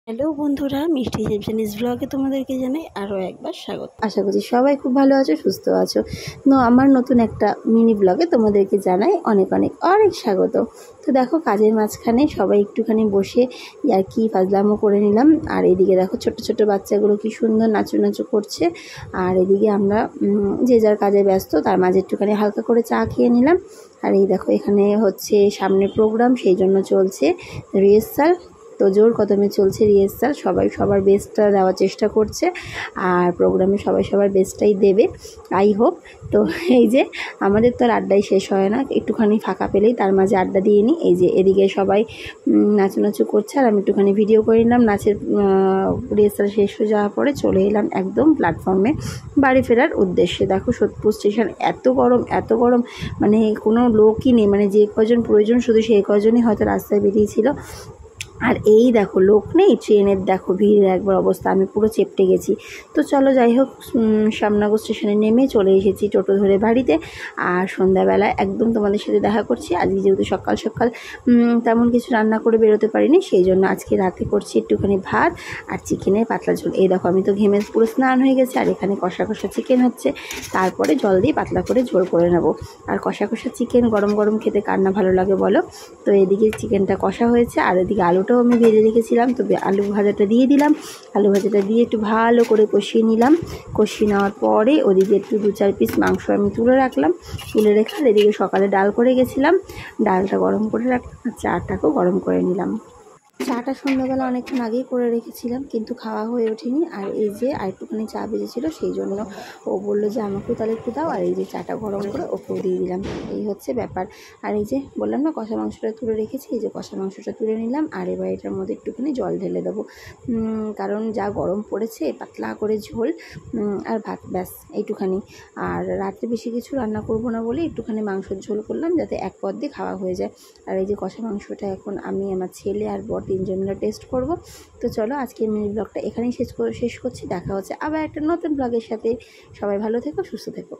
Hello বন্ধুরা, মিষ্টি জেমসেনিস ব্লগে তোমাদেরকে জানাই আরও একবার স্বাগত। আশা করছি সবাই খুব ভালো আছো, সুস্থ আছো। আমার নতুন একটা মিনি ব্লগে তোমাদেরকে জানাই অনেক অনেক অনেক স্বাগত। তো দেখো, কাজের মাঝখানে সবাই একটুখানি বসে আর কি ফাজলামো করে নিলাম। আর এদিকে দেখো ছোট ছোট বাচ্চাগুলো কি সুন্দর নাচু করছে। আর এদিকে আমরা যে যার কাজে ব্যস্ত, তার মাঝে একটুখানি হালকা করে চা খেয়ে নিলাম। আর এই দেখো, এখানে হচ্ছে সামনে প্রোগ্রাম, সেই জন্য চলছে রিহার্সাল। তো জোর কদমে চলছে রিহার্সাল, সবাই সবার বেস্টটা দেওয়ার চেষ্টা করছে। আর প্রোগ্রামে সবাই সবার বেস্টটাই দেবে, আই হোপ। তো এই যে আমাদের তো আর আড্ডাই শেষ হয় না, একটুখানি ফাঁকা পেলেই তার মাঝে আড্ডা দিয়ে নিই। এই যে এদিকে সবাই নাচু করছে, আর আমি একটুখানি ভিডিও করে নিলাম। নাচের রিহার্সাল শেষ হয়ে যাওয়ার পরে চলে এলাম একদম প্ল্যাটফর্মে বাড়ি ফেরার উদ্দেশ্যে। দেখো সোদপুর স্টেশন এত গরম, মানে কোনো লোকই নেই, মানে যে কজন প্রয়োজন শুধু সেই কজনই হয়তো রাস্তায় বেরিয়েছিল। আর এই দেখো লোক নেই, ট্রেনের দেখো ভিড় একবার অবস্থা, আমি পুরো চেপটে গেছি। তো চলো যাই হোক, শ্যামনগর স্টেশনে নেমে চলে এসেছি টোটো ধরে বাড়িতে। আর সন্ধ্যাবেলায় একদম তোমাদের সাথে দেখা করছি। আজকে যেহেতু সকাল সকাল তেমন কিছু রান্না করে বেরোতে পারিনি, সেই জন্য আজকে রাতে করছি একটুখানি ভাত আর চিকেনের পাতলা ঝোল। এই দেখো আমি তো ঘেমে পুরো স্নান হয়ে গেছে। আর এখানে কষা চিকেন হচ্ছে, তারপরে জল দিয়ে পাতলা করে ঝোল করে নেবো। আর কষা চিকেন গরম খেতে কার না ভালো লাগে বলো। তো এদিকে চিকেনটা কষা হয়েছে, আর এদিকে আলুটাও আমি ভেজে রেখেছিলাম। তো আলু ভাজাটা দিয়ে দিলাম, আলু ভাজাটা দিয়ে একটু ভালো করে কষিয়ে নিলাম। কষিয়ে নেওয়ার পরে ওদিকে একটু 2-4 পিস মাংস আমি তুলে রাখলাম। তুলে রেখে আর এদিকে সকালে ডাল করে গেছিলাম, ডালটা গরম করে রাখলাম। আর চাটাকেও গরম করে নিলাম। চাটা সন্ধ্যাবেলা অনেকক্ষণ আগেই করে রেখেছিলাম, কিন্তু খাওয়া হয়ে ওঠেনি। আর এই যে আরেকটুখানি চা বেজেছিলো, সেই জন্য ও বললো যে আমাকেও তাহলে একটু দাও। আর এই যে চাটা গরম করে ওকেও দিয়ে দিলাম, এই হচ্ছে ব্যাপার। আর এই যে বললাম না, কষা মাংসটা তুলে রেখেছি, এই যে কষা মাংসটা তুলে নিলাম। আর এবার এটার মধ্যে একটুখানি জল ঢেলে দেবো, কারণ যা গরম পড়েছে, পাতলা করে ঝোল আর ভাত, ব্যাস এইটুখানি। আর রাত্রে বেশি কিছু রান্না করবো না বলে একটুখানি মাংসের ঝোল করলাম, যাতে এক পদ দিয়ে খাওয়া হয়ে যায়। আর এই যে কষা মাংসটা এখন আমি, আমার ছেলে আর বর 3জন মিলে টেস্ট করব। তো চলো আজকের মিনি ব্লগটা এখানেই শেষ করছি। দেখা হচ্ছে আবার একটা নতুন ব্লগের সাথে। সবাই ভালো থেকো, সুস্থ থেকো।